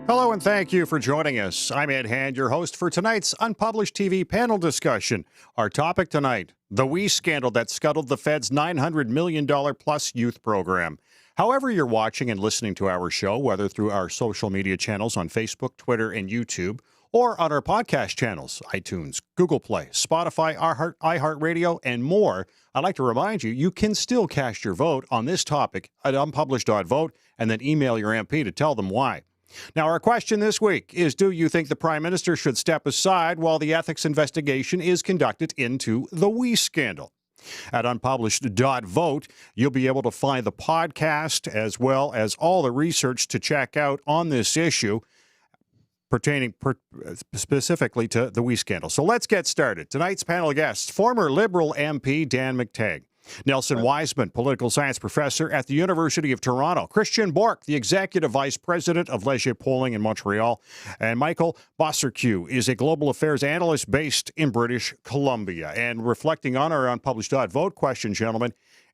Hello and thank you for joining us. I'm Ed Hand, your host for tonight's Unpublished TV panel discussion. Our topic tonight, the WE scandal that scuttled the Fed's $900 million plus youth program. However you're watching and listening to our show, whether through our social media channels on Facebook, Twitter, and YouTube, or on our podcast channels, iTunes, Google Play, Spotify, iHeartRadio, and more, I'd like to remind you, you can still cast your vote on this topic at Unpublished.vote and then email your MP to tell them why. Now, our question this week is, do you think the Prime Minister should step aside while the ethics investigation is conducted into the WE scandal? At Unpublished.vote, you'll be able to find the podcast as well as all the research to check out on this issue pertaining specifically to the WE scandal. So let's get started. Tonight's panel guests, former Liberal MP Dan McTeague, Nelson Wiseman, political science professor at the University of Toronto, Christian Bork, the executive vice president of Leger Polling in Montreal, and Michael Bosserque is a global affairs analyst based in British Columbia. And reflecting on our Unpublished.vote question, gentlemen,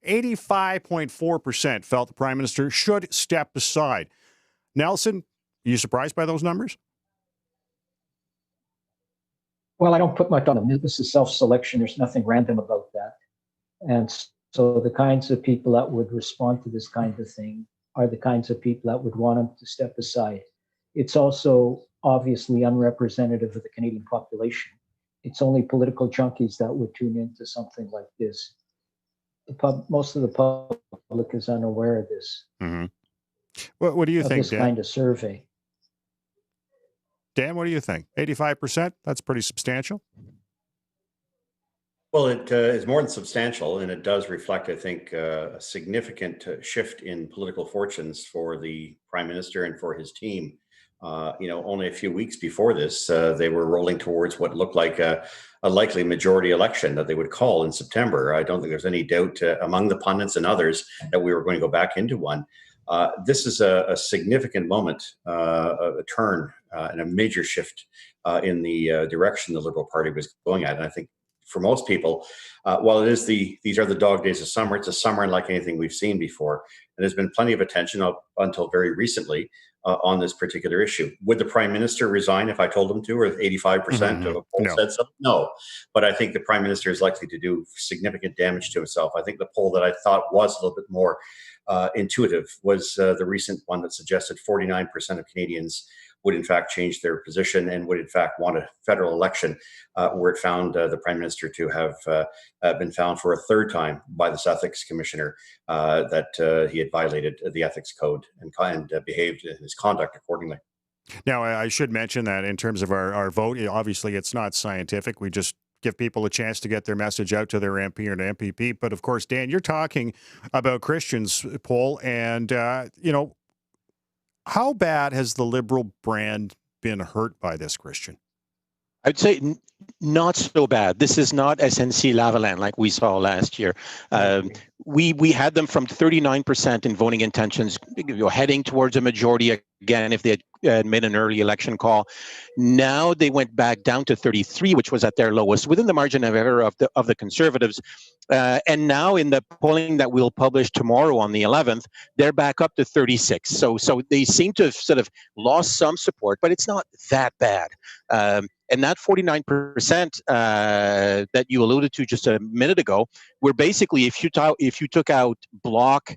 85.4% felt the Prime Minister should step aside. Nelson, are you surprised by those numbers? Well, I don't put much on them. This is self-selection. There's nothing random about that. And so the kinds of people that would respond to this kind of thing are the kinds of people that would want him to step aside. It's also obviously unrepresentative of the Canadian population. It's only political junkies that would tune into something like this. Most of the public is unaware of this. Mm-hmm. What do you think, this Dan? Kind of survey. Dan, what do you think? 85%? That's pretty substantial. Well, it is more than substantial, and it does reflect, I think, a significant shift in political fortunes for the Prime Minister and for his team. Only a few weeks before this, they were rolling towards what looked like a likely majority election that they would call in September. I don't think there's any doubt among the pundits and others that we were going to go back into one. This is a significant moment, a turn and a major shift in the direction the Liberal Party was going at. And I think for most people, while these are the dog days of summer, it's a summer unlike anything we've seen before. And there's been plenty of attention up until very recently on this particular issue. Would the Prime Minister resign if I told him to, or 85% of a poll said so? No. But I think the Prime Minister is likely to do significant damage to himself. I think the poll that I thought was a little bit more intuitive was the recent one that suggested 49% of Canadians would in fact change their position and would in fact want a federal election where it found the Prime Minister to have been found for a third time by this ethics commissioner that he had violated the ethics code and behaved in his conduct accordingly. Now, I should mention that in terms of our vote, obviously it's not scientific. We just give people a chance to get their message out to their MP or an MPP. But of course, Dan, you're talking about Christian's poll, and how bad has the Liberal brand been hurt by this, Christian? I'd say not so bad. This is not SNC-Lavalin like we saw last year. We had them from 39% in voting intentions, heading towards a majority again if they had made an early election call. Now they went back down to 33, which was at their lowest, within the margin of error of the Conservatives. And now in the polling that we'll publish tomorrow on the 11th, they're back up to 36. So they seem to have sort of lost some support, but it's not that bad. And that 49% that you alluded to just a minute ago, were basically, if you took out Bloc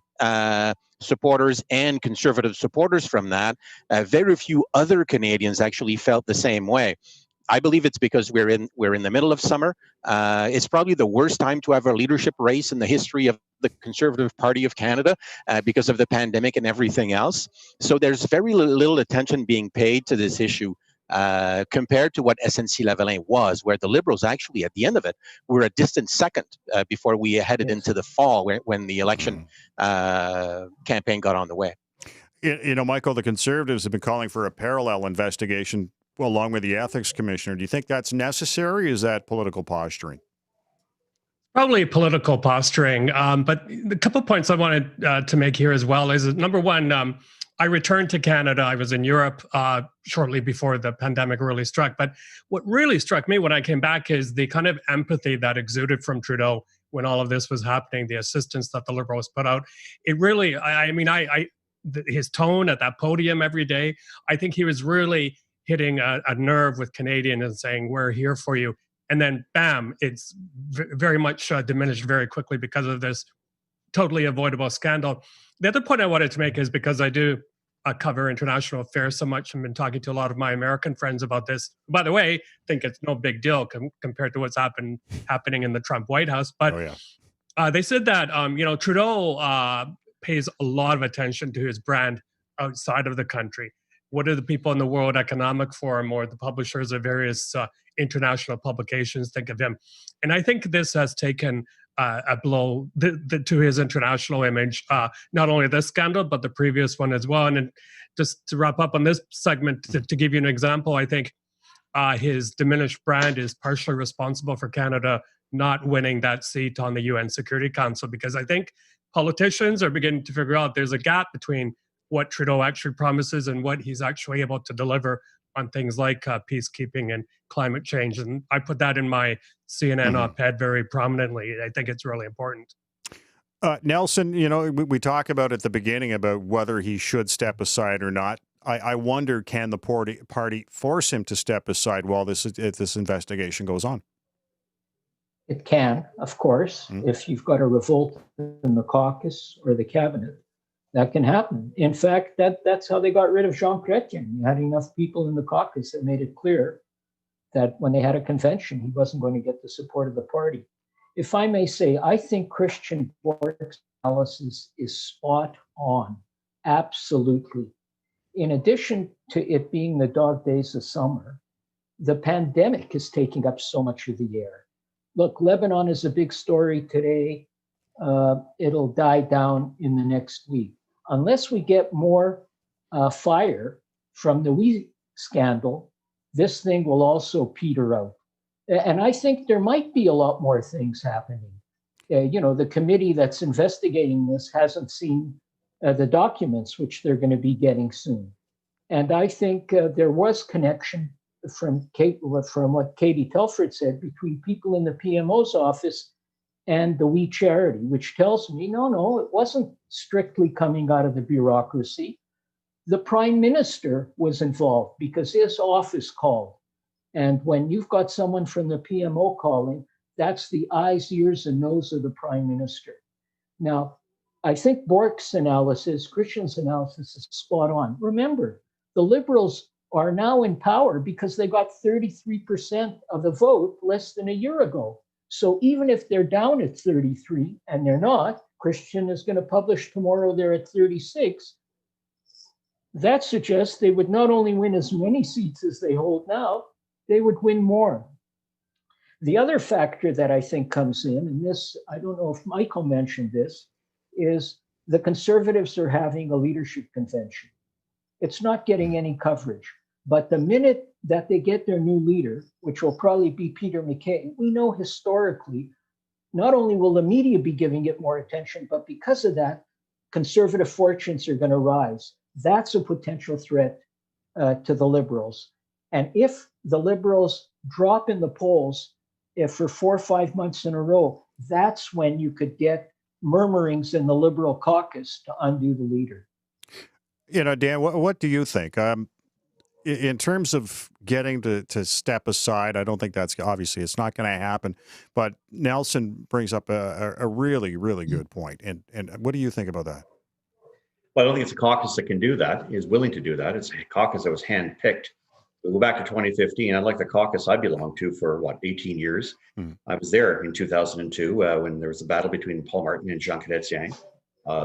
supporters and Conservative supporters from that, very few other Canadians actually felt the same way. I believe it's because we're in the middle of summer. It's probably the worst time to have a leadership race in the history of the Conservative Party of Canada because of the pandemic and everything else. So there's very little attention being paid to this issue compared to what SNC-Lavalin was, where the Liberals actually, at the end of it, were a distant second before we headed into the fall when the election campaign got on the way. Michael, the Conservatives have been calling for a parallel investigation along with the ethics commissioner. Do you think that's necessary? Or is that political posturing? Probably political posturing. But the couple of points I wanted to make here as well is, number one, I returned to Canada. I was in Europe shortly before the pandemic really struck. But what really struck me when I came back is the kind of empathy that exuded from Trudeau when all of this was happening, the assistance that the Liberals put out. It really, I his tone at that podium every day, I think he was really hitting a nerve with Canadians and saying, we're here for you. And then, bam, it's very much diminished very quickly because of this totally avoidable scandal. The other point I wanted to make is because I do cover international affairs so much and been talking to a lot of my American friends about this. By the way, I think it's no big deal compared to what's happening in the Trump White House. But they said that Trudeau pays a lot of attention to his brand outside of the country. What do the people in the World Economic Forum or the publishers of various international publications think of him? And I think this has taken a blow to his international image, not only this scandal, but the previous one as well. And just to wrap up on this segment, to give you an example, I think his diminished brand is partially responsible for Canada not winning that seat on the UN Security Council, because I think politicians are beginning to figure out there's a gap between what Trudeau actually promises and what he's actually able to deliver on things like peacekeeping and climate change. And I put that in my CNN op-ed very prominently. I think it's really important. Nelson, we talk about at the beginning about whether he should step aside or not. I wonder, can the party force him to step aside while this investigation goes on? It can, of course, if you've got a revolt in the caucus or the cabinet. That can happen. In fact, that's how they got rid of Jean Chrétien. You had enough people in the caucus that made it clear that when they had a convention, he wasn't going to get the support of the party. If I may say, I think Christian Bork's analysis is spot on, absolutely. In addition to it being the dog days of summer, the pandemic is taking up so much of the air. Look, Lebanon is a big story today. It'll die down in the next week. Unless we get more fire from the wheat scandal, this thing will also peter out. And I think there might be a lot more things happening. The committee that's investigating this hasn't seen the documents, which they're going to be getting soon. And I think there was connection from what Katie Telford said between people in the PMO's office and the We Charity, which tells me, no, it wasn't strictly coming out of the bureaucracy. The Prime Minister was involved because his office called. And when you've got someone from the PMO calling, that's the eyes, ears, and nose of the Prime Minister. Now, I think Bork's analysis, Christian's analysis, is spot on. Remember, the Liberals are now in power because they got 33% of the vote less than a year ago. So even if they're down at 33, and they're not, Christian is going to publish tomorrow they're at 36, that suggests they would not only win as many seats as they hold now, they would win more. The other factor that I think comes in, and this, I don't know if Michael mentioned this, is the Conservatives are having a leadership convention. It's not getting any coverage. But the minute that they get their new leader, which will probably be Peter MacKay, we know historically, not only will the media be giving it more attention, but because of that, conservative fortunes are going to rise. That's a potential threat to the Liberals. And if the Liberals drop in the polls for 4 or 5 months in a row, that's when you could get murmurings in the Liberal caucus to undo the leader. Dan, what do you think? In terms of getting to step aside, I don't think that's obviously it's not going to happen. But Nelson brings up a really, really good point. And what do you think about that? Well, I don't think it's a caucus that can do that, is willing to do that. It's a caucus that was handpicked. We go back to 2015. I'd like the caucus I belonged to for 18 years. I was there in 2002 when there was a battle between Paul Martin and Jean Chrétien.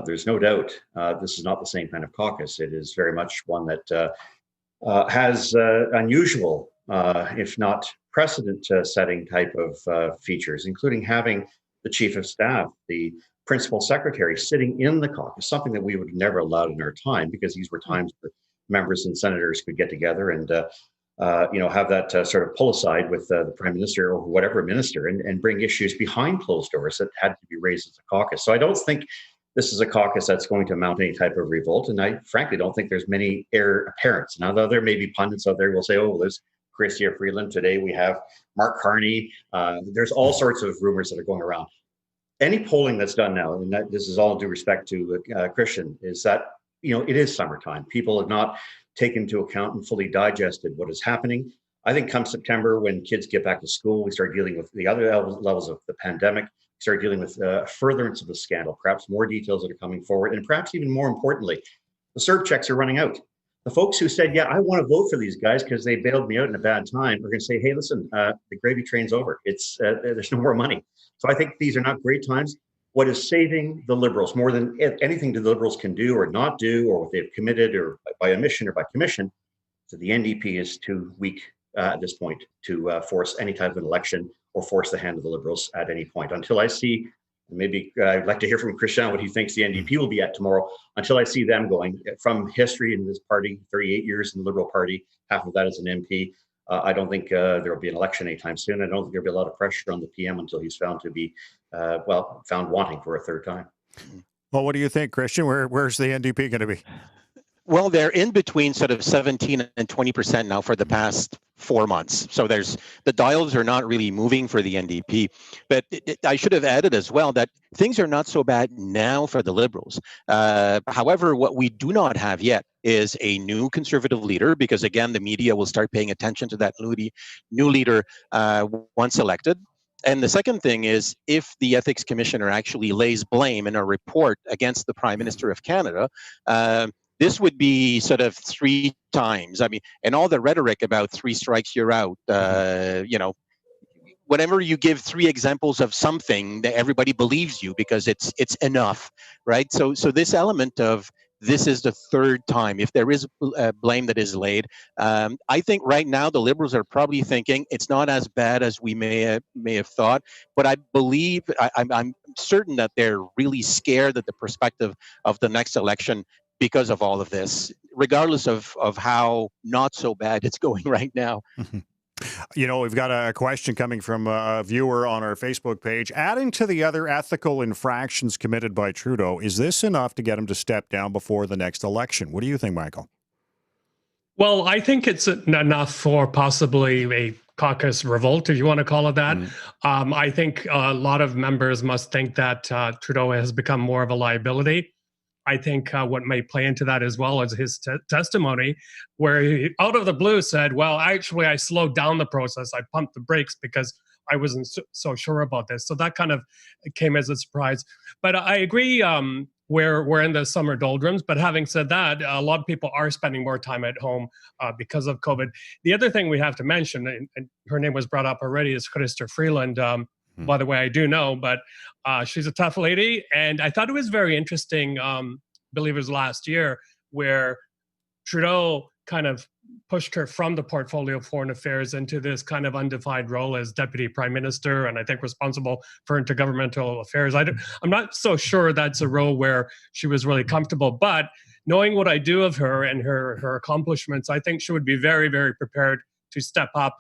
There's no doubt this is not the same kind of caucus. It is very much one that has unusual, if not precedent-setting type of features, including having the chief of staff, the principal secretary sitting in the caucus, something that we would have never allowed in our time, because these were times where members and senators could get together and have that sort of pull aside with the prime minister or whatever minister and bring issues behind closed doors that had to be raised as a caucus. So I don't think this is a caucus that's going to mount any type of revolt. And I frankly don't think there's many heir apparents. Now, though there may be pundits out there who will say, oh, there's Chrystia Freeland. Today we have Mark Carney. There's all sorts of rumors that are going around. Any polling that's done now, and this is all due respect to Christian, is that it is summertime. People have not taken into account and fully digested what is happening. I think come September, when kids get back to school, we start dealing with the other levels of the pandemic, start dealing with furtherance of the scandal, perhaps more details that are coming forward, and perhaps even more importantly, the CERB checks are running out. The folks who said, yeah, I want to vote for these guys because they bailed me out in a bad time, are going to say, hey, listen, the gravy train's over. It's there's no more money. So I think these are not great times. What is saving the Liberals more than anything the Liberals can do or not do, or what they've committed, or by omission or by commission, so the NDP is too weak at this point to force any type of an election or force the hand of the Liberals at any point. Until I see, maybe I'd like to hear from Christian what he thinks the NDP will be at tomorrow, until I see them going from history in this party, 38 years in the Liberal Party, half of that as an MP. I don't think there will be an election anytime soon. I don't think there'll be a lot of pressure on the PM until he's found to be, found wanting for a third time. Well, what do you think, Christian? Where's the NDP going to be? Well, they're in between sort of 17 and 20% now for the past 4 months. So the dials are not really moving for the NDP. But I should have added as well that things are not so bad now for the Liberals. However, what we do not have yet is a new Conservative leader, because again, the media will start paying attention to that new leader once elected. And the second thing is, if the Ethics Commissioner actually lays blame in a report against the Prime Minister of Canada, this would be sort of 3 times. I mean, and all the rhetoric about 3 strikes, you're out. Whenever you give 3 examples of something, that everybody believes you because it's enough, right? So this element of this is the 3rd time, if there is blame that is laid, I think right now the Liberals are probably thinking it's not as bad as we may have thought. But I believe, I'm certain that they're really scared at the perspective of the next election, because of all of this, regardless of how not so bad it's going right now. We've got a question coming from a viewer on our Facebook page. Adding to the other ethical infractions committed by Trudeau, is this enough to get him to step down before the next election? What do you think, Michael? Well, I think it's enough for possibly a caucus revolt, if you want to call it that. I think a lot of members must think that Trudeau has become more of a liability. I think what may play into that as well is his testimony, where he, out of the blue, said, well, actually, I slowed down the process. I pumped the brakes because I wasn't so sure about this. So that kind of came as a surprise. But I agree, we're in the summer doldrums. But having said that, a lot of people are spending more time at home because of COVID. The other thing we have to mention, and her name was brought up already, is Chrystia Freeland. By the way, I do know, but she's a tough lady. And I thought it was very interesting, I believe it was last year, where Trudeau kind of pushed her from the portfolio of foreign affairs into this kind of undefined role as deputy prime minister, and I think responsible for intergovernmental affairs. I'm not so sure that's a role where she was really comfortable, but knowing what I do of her and her accomplishments, I think she would be very, very prepared to step up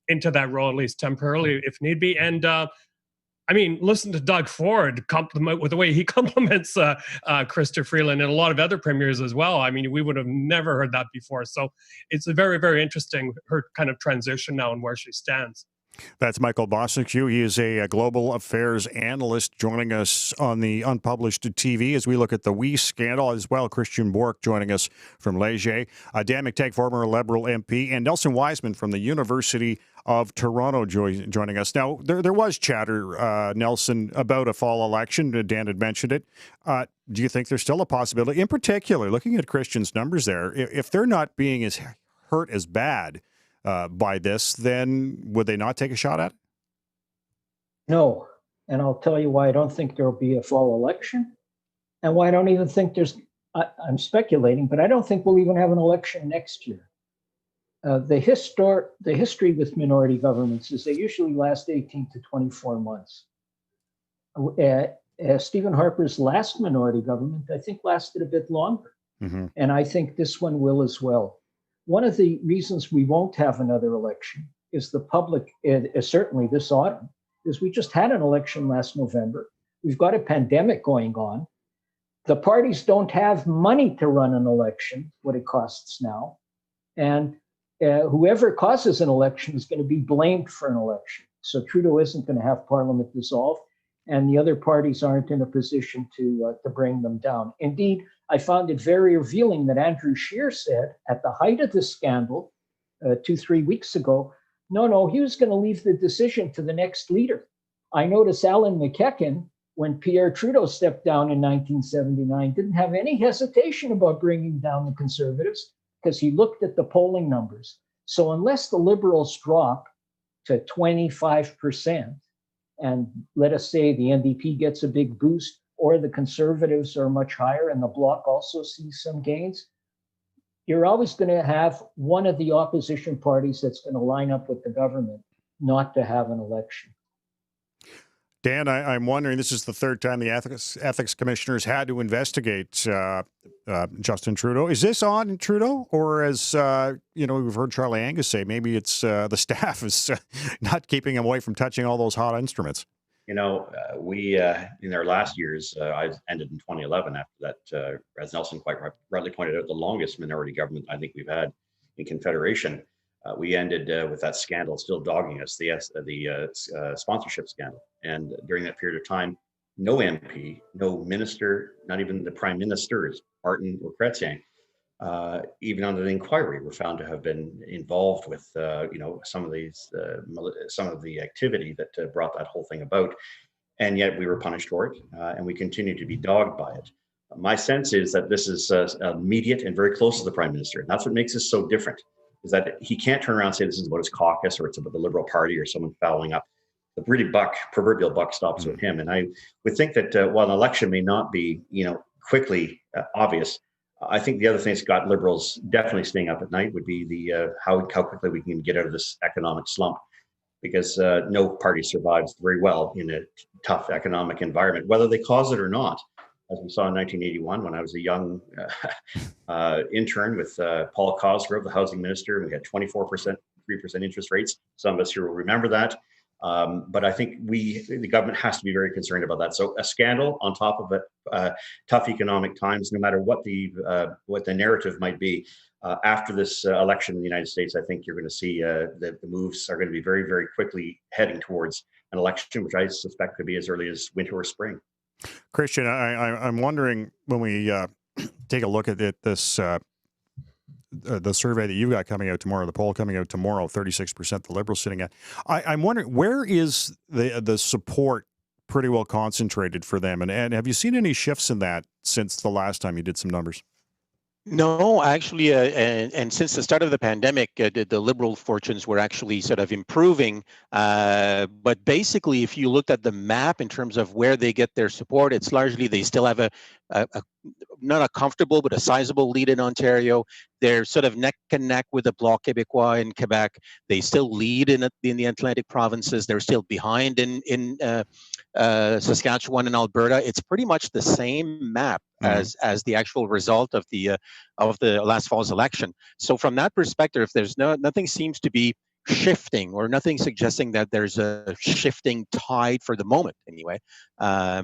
into that role, at least temporarily, if need be. And I mean, listen to Doug Ford compliment with the way he compliments Chrystia Freeland and a lot of other premiers as well. I mean, we would have never heard that before. So it's a very, very interesting, her kind of transition now and where she stands. That's Michael Bosnick. He is a global affairs analyst joining us on the Unpublished TV as we look at the WE scandal, as well. Christian Bork joining us from Leger. Dan McTeague, former Liberal MP, and Nelson Wiseman from the University of Toronto joining us. Now, there was chatter, Nelson, about a fall election. Dan had mentioned it. Do you think there's still a possibility? In particular, looking at Christian's numbers there, if they're not being as hurt as bad by this, then would they not take a shot at it? No. And I'll tell you why I don't think there'll be a fall election, and why I don't even think I'm speculating, but I don't think we'll even have an election next year. The history with minority governments is they usually last 18 to 24 months. Stephen Harper's last minority government, I think, lasted a bit longer. Mm-hmm. And I think this one will as well. One of the reasons we won't have another election is the public, certainly this autumn, is we just had an election last November. We've got a pandemic going on. The parties don't have money to run an election, what it costs now. And whoever causes an election is going to be blamed for an election. So Trudeau isn't going to have Parliament dissolved. and the other parties aren't in a position to bring them down. Indeed, I found it very revealing that Andrew Scheer said at the height of the scandal 2-3 weeks ago, no, he was going to leave the decision to the next leader. I noticed Alan McEachen, when Pierre Trudeau stepped down in 1979, didn't have any hesitation about bringing down the Conservatives because he looked at the polling numbers. So unless the Liberals drop to 25%, and let us say the NDP gets a big boost, or the Conservatives are much higher and the Bloc also sees some gains, you're always going to have one of the opposition parties that's going to line up with the government not to have an election. Dan, I'm wondering, this is the third time the ethics commissioners had to investigate Justin Trudeau. Is this on Trudeau, or as we've heard Charlie Angus say, maybe it's the staff is not keeping him away from touching all those hot instruments? We in our last years, I ended in 2011 after that, as Nelson quite rightly pointed out, the longest minority government I think we've had in Confederation. We ended with that scandal still dogging us, the sponsorship scandal. And during that period of time, no MP, no minister, not even the prime ministers, Martin or Chrétien, even under the inquiry, were found to have been involved with, some of the activity that brought that whole thing about. And yet we were punished for it, and we continue to be dogged by it. My sense is that this is immediate and very close to the prime minister. And that's what makes this so different, is that he can't turn around and say this is about his caucus or it's about the Liberal Party or someone fouling up. The proverbial buck stops with him. And I would think that while an election may not be, quickly obvious, I think the other thing that's got Liberals definitely staying up at night would be the how quickly we can get out of this economic slump, because no party survives very well in a tough economic environment, whether they cause it or not. As we saw in 1981, when I was a young intern with Paul Cosgrove, the housing minister, and we had 24%, 3% interest rates. Some of us here will remember that. But I think the government has to be very concerned about that. So a scandal on top of it, tough economic times, no matter what the narrative might be. After this election in the United States, I think you're going to see the moves are going to be very, very quickly heading towards an election, which I suspect could be as early as winter or spring. Christian, I'm wondering, when we take a look at this, the survey that you've got coming out tomorrow, the poll coming out tomorrow, 36% the Liberals sitting at, I'm wondering, where is the support pretty well concentrated for them? And have you seen any shifts in that since the last time you did some numbers? No, actually, and since the start of the pandemic, the Liberal fortunes were actually sort of improving. But basically, if you looked at the map in terms of where they get their support, it's largely they still have a not a comfortable, but a sizable lead in Ontario. They're sort of neck and neck with the Bloc Québécois in Quebec. They still lead in the Atlantic provinces. They're still behind in Saskatchewan and Alberta. It's pretty much the same map as the actual result of the last fall's election. So from that perspective, there's nothing seems to be shifting, or nothing suggesting that there's a shifting tide for the moment anyway,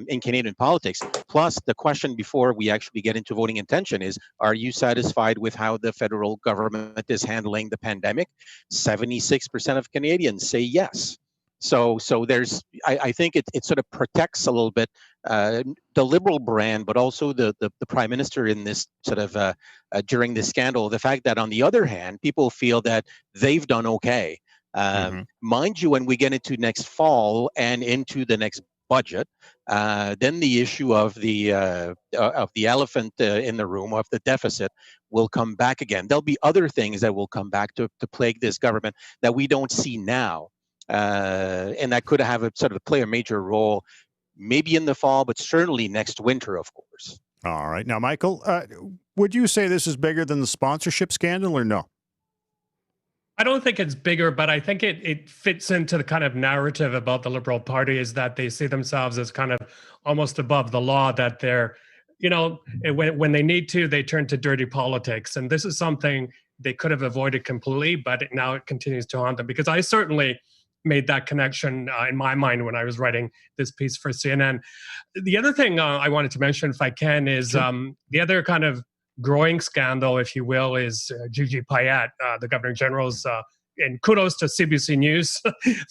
in Canadian politics. Plus, the question before we actually get into voting intention is, are you satisfied with how the federal government is handling the pandemic? 76% of Canadians say yes. So there's, I think it sort of protects a little bit the Liberal brand, but also the Prime Minister in this sort of during this scandal. The fact that on the other hand, people feel that they've done okay. Mind you, when we get into next fall and into the next budget, then the issue of the elephant in the room, of the deficit, will come back again. There'll be other things that will come back to plague this government that we don't see now. And that could have play a major role, maybe in the fall, but certainly next winter, of course. All right. Now, Michael, would you say this is bigger than the sponsorship scandal, or no? I don't think it's bigger, but I think it fits into the kind of narrative about the Liberal Party, is that they see themselves as kind of almost above the law, that they're, when they need to, they turn to dirty politics. And this is something they could have avoided completely, but now it continues to haunt them, because I certainly made that connection in my mind when I was writing this piece for CNN. The other thing I wanted to mention, if I can, is the other kind of growing scandal, if you will, is Gigi Payette, the Governor General's and kudos to CBC News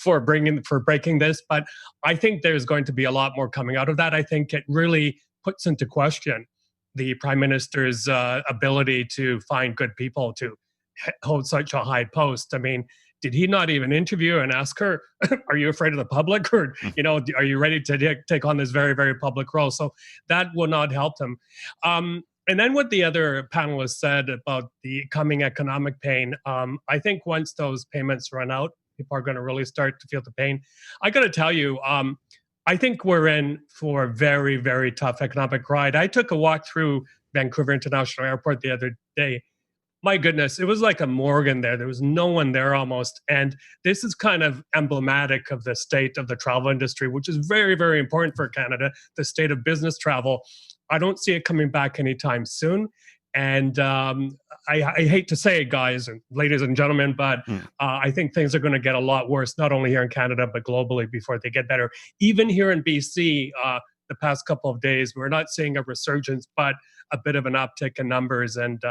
for breaking this. But I think there's going to be a lot more coming out of that. I think it really puts into question the Prime Minister's ability to find good people to hold such a high post. I mean, did he not even interview and ask her, are you afraid of the public? Or, are you ready to take on this very, very public role? So that will not help him. And then what the other panelists said about the coming economic pain, I think once those payments run out, people are going to really start to feel the pain. I got to tell you, I think we're in for a very, very tough economic ride. I took a walk through Vancouver International Airport the other day. My goodness, it was like a morgue in there. There was no one there almost. And this is kind of emblematic of the state of the travel industry, which is very, very important for Canada, the state of business travel. I don't see it coming back anytime soon. And I hate to say it, guys and ladies and gentlemen, but I think things are going to get a lot worse, not only here in Canada, but globally before they get better. Even here in BC, the past couple of days, we're not seeing a resurgence, but a bit of an uptick in numbers. And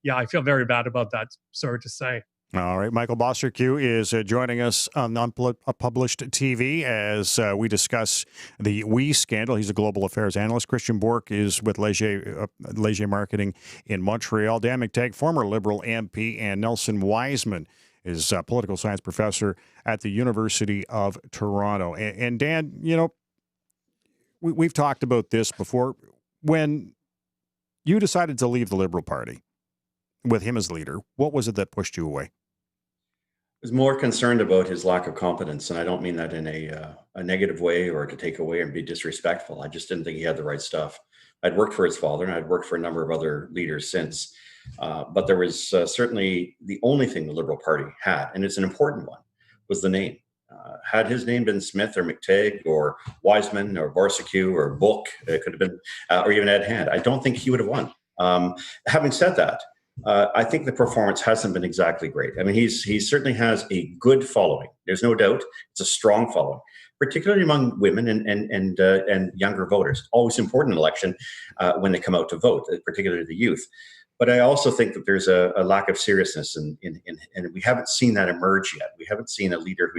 yeah, I feel very bad about that, sorry to say. All right, Michael Bosserque is joining us on Unpublished TV as we discuss the We scandal. He's a global affairs analyst. Christian Bourque is with Leger Marketing in Montreal. Dan McTeague, former Liberal MP, and Nelson Wiseman is a political science professor at the University of Toronto. And Dan, we've talked about this before. When you decided to leave the Liberal Party with him as leader, what was it that pushed you away? Was more concerned about his lack of competence, and I don't mean that in a negative way or to take away and be disrespectful. I just didn't think he had the right stuff. I'd worked for his father, and I'd worked for a number of other leaders since, but there was certainly the only thing the Liberal Party had, and it's an important one, was the name. Had his name been Smith or McTeague or Wiseman or Bosserque or Book, it could have been, or even Ed Hand, I don't think he would have won. Having said that, I think the performance hasn't been exactly great. I mean, he certainly has a good following. There's no doubt. It's a strong following, particularly among women and younger voters. Always important in election when they come out to vote, particularly the youth. But I also think that there's a lack of seriousness, and we haven't seen that emerge yet. We haven't seen a leader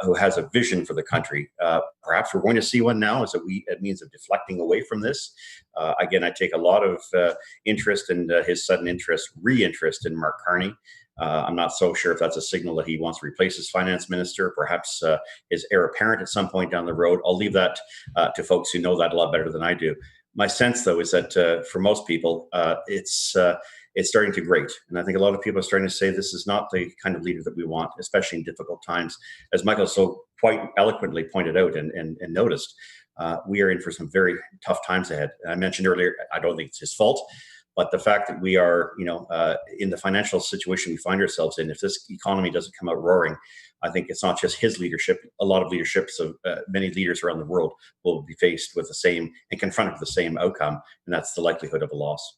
who has a vision for the country. Perhaps we're going to see one now as a means of deflecting away from this. Again, I take a lot of interest in his sudden re-interest in Mark Carney. I'm not so sure if that's a signal that he wants to replace his finance minister, perhaps his heir apparent at some point down the road. I'll leave that to folks who know that a lot better than I do. My sense, though, is that for most people, it's starting to grate. And I think a lot of people are starting to say this is not the kind of leader that we want, especially in difficult times. As Michael so quite eloquently pointed out and noticed, we are in for some very tough times ahead. I mentioned earlier, I don't think it's his fault, but the fact that we are, in the financial situation we find ourselves in, if this economy doesn't come out roaring, I think it's not just his leadership. A lot of leaderships of many leaders around the world will be faced with the same and confronted with the same outcome, and that's the likelihood of a loss.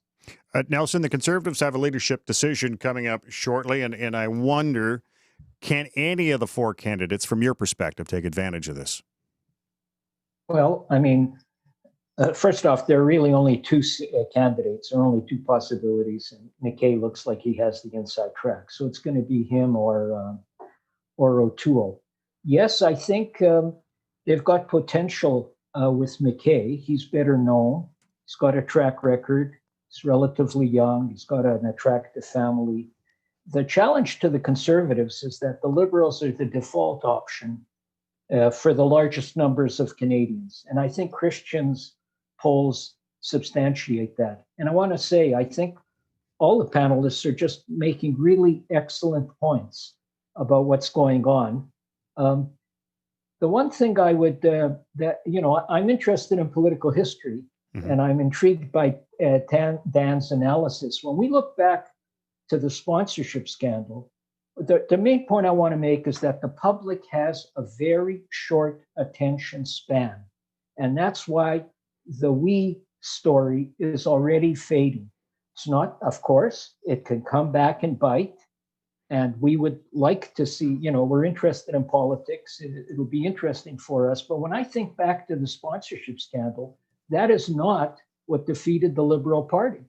Nelson, the Conservatives have a leadership decision coming up shortly, and I wonder, can any of the four candidates, from your perspective, take advantage of this? Well, I mean, first off, there are really only two candidates. There are only two possibilities, and McKay looks like he has the inside track. So it's going to be him or O'Toole. Yes, I think they've got potential with McKay. He's better known. He's got a track record. He's relatively young. He's got an attractive family. The challenge to the Conservatives is that the Liberals are the default option for the largest numbers of Canadians. And I think Christian's polls substantiate that. And I want to say, I think all the panelists are just making really excellent points about what's going on. The one thing I would, I'm interested in political history, and I'm intrigued by Dan's analysis. When we look back to the sponsorship scandal, the main point I want to make is that the public has a very short attention span. And that's why the We story is already fading. It's not, of course, it can come back and bite. And we would like to see, we're interested in politics. It'll be interesting for us. But when I think back to the sponsorship scandal, that is not what defeated the Liberal Party.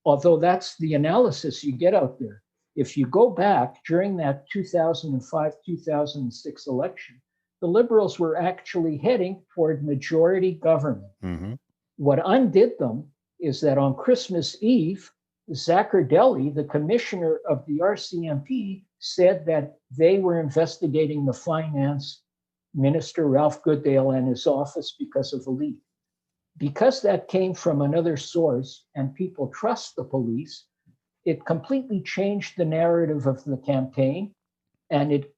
Although that's the analysis you get out there. if you go back during that 2005-2006 election, the Liberals were actually heading toward majority government. Mm-hmm. What undid them is that on Christmas Eve, Zaccardelli, the commissioner of the RCMP, said that they were investigating the finance minister, Ralph Goodale, and his office because of a leak. Because that came from another source and people trust the police, it completely changed the narrative of the campaign, and it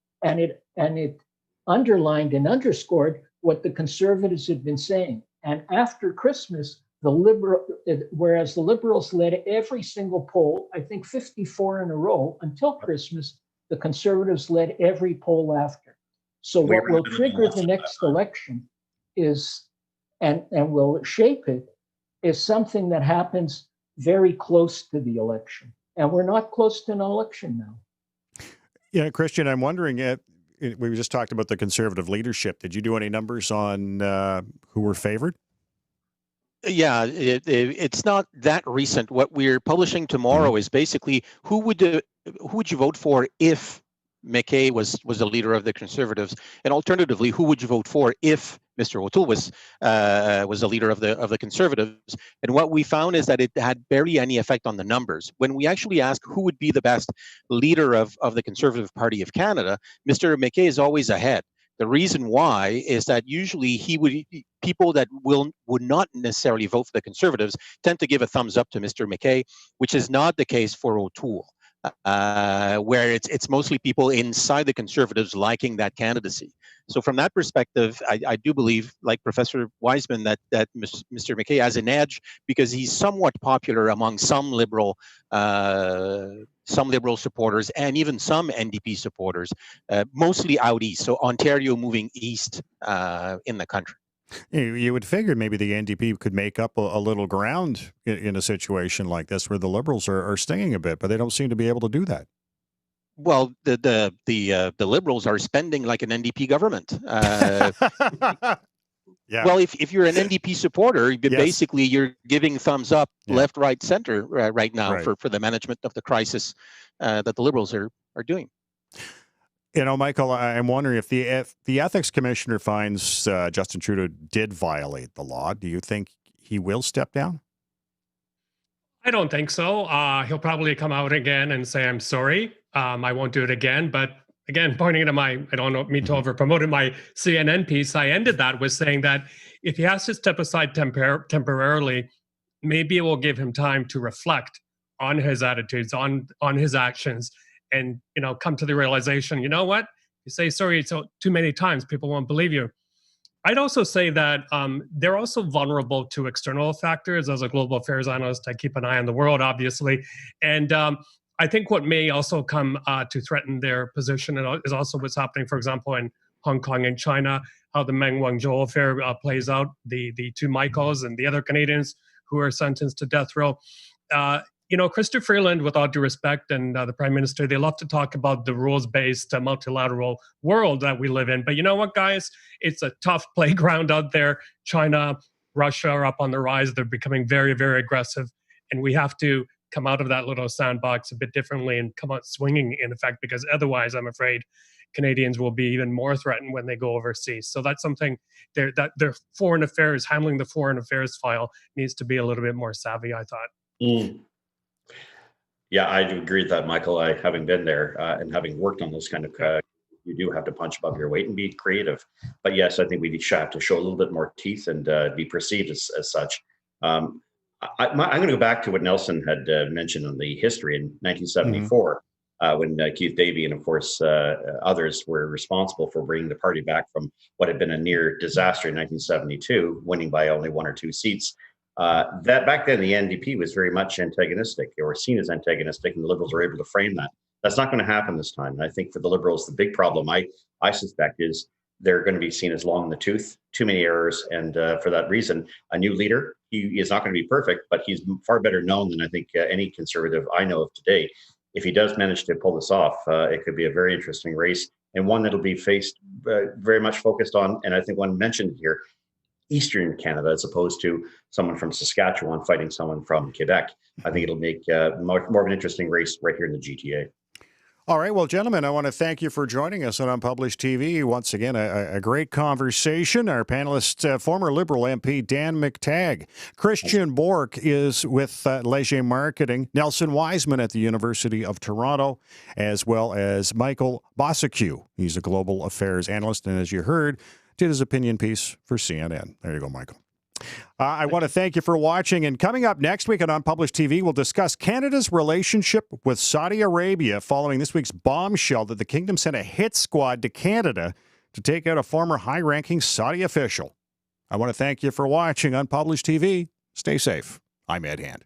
underlined and underscored what the Conservatives had been saying. And after Christmas, whereas the Liberals led every single poll, I think 54 in a row until Christmas, the Conservatives led every poll after. So what will trigger the next election is, and will shape it, is something that happens very close to the election. And we're not close to an election now. Yeah, Christian, I'm wondering, we just talked about the Conservative leadership. Did you do any numbers on who were favored? Yeah, it's not that recent. What we're publishing tomorrow is basically who would you vote for if McKay was the leader of the Conservatives, and alternatively, who would you vote for if Mr. O'Toole was the leader of the Conservatives? And what we found is that it had barely any effect on the numbers. When we actually ask who would be the best leader of the Conservative Party of Canada, Mr. McKay is always ahead. The reason why is that usually people that would not necessarily vote for the Conservatives tend to give a thumbs up to Mr. McKay, which is not the case for O'Toole, where it's mostly people inside the Conservatives liking that candidacy. So from that perspective, I do believe, like Professor Wiseman, that Mr. McKay has an edge because he's somewhat popular among some liberal supporters and even some NDP supporters, mostly out east. So Ontario moving east in the country. You would figure maybe the NDP could make up a little ground in a situation like this where the Liberals are stinging a bit, but they don't seem to be able to do that. Well, the Liberals are spending like an NDP government. Yeah. Well, if you're an NDP supporter, basically you're giving thumbs up left, right, center right now for the management of the crisis that the Liberals are doing. You know, Michael, I'm wondering if the ethics commissioner finds Justin Trudeau did violate the law, do you think he will step down? I don't think so. He'll probably come out again and say, I'm sorry, I won't do it again. But again, pointing to I don't mean to over-promote my CNN piece, I ended that with saying that if he has to step aside temporarily, maybe it will give him time to reflect on his attitudes, on his actions, and come to the realization, you know what? You say sorry too many times, people won't believe you. I'd also say that they're also vulnerable to external factors. As a global affairs analyst, I keep an eye on the world, obviously. And I think what may also come to threaten their position is also what's happening, for example, in Hong Kong and China, how the Meng Wanzhou affair plays out, the two Michaels and the other Canadians who are sentenced to death row. Chrystia Freeland, with all due respect, and the Prime Minister, they love to talk about the rules-based multilateral world that we live in. But you know what, guys? It's a tough playground out there. China, Russia are up on the rise. They're becoming very, very aggressive. And we have to come out of that little sandbox a bit differently and come out swinging, in effect, because otherwise, I'm afraid, Canadians will be even more threatened when they go overseas. So that's something that their foreign affairs, handling the foreign affairs file needs to be a little bit more savvy, I thought. Yeah, I do agree with that, Michael. Having been there and having worked on those kind of, you do have to punch above your weight and be creative. But yes, I think we have to show a little bit more teeth and be perceived as such. I'm going to go back to what Nelson had mentioned on the history in 1974, when Keith Davey and, of course, others were responsible for bringing the party back from what had been a near disaster in 1972, winning by only 1 or 2 seats. That back then the NDP was very much antagonistic, or seen as antagonistic, and the Liberals were able to frame that. That's not going to happen this time. And I think for the Liberals, the big problem I suspect is they're going to be seen as long in the tooth, too many errors, and for that reason, a new leader. He is not going to be perfect, but he's far better known than I think any Conservative I know of today. If he does manage to pull this off, it could be a very interesting race, and one that'll be very much focused on, and I think one mentioned here, Eastern Canada, as opposed to someone from Saskatchewan fighting someone from Quebec. I think it'll make more of an interesting race right here in the GTA. All right. Well, gentlemen, I want to thank you for joining us on Unpublished TV. Once again, a great conversation. Our panelist, former Liberal MP Dan McTagg. Christian Bork is with Leger Marketing. Nelson Wiseman at the University of Toronto, as well as Michael Bossaque. He's a global affairs analyst, and as you heard, did his opinion piece for CNN. There you go, Michael. I want to thank you for watching. And coming up next week on Unpublished TV, we'll discuss Canada's relationship with Saudi Arabia following this week's bombshell that the kingdom sent a hit squad to Canada to take out a former high-ranking Saudi official. I want to thank you for watching Unpublished TV. Stay safe. I'm Ed Hand.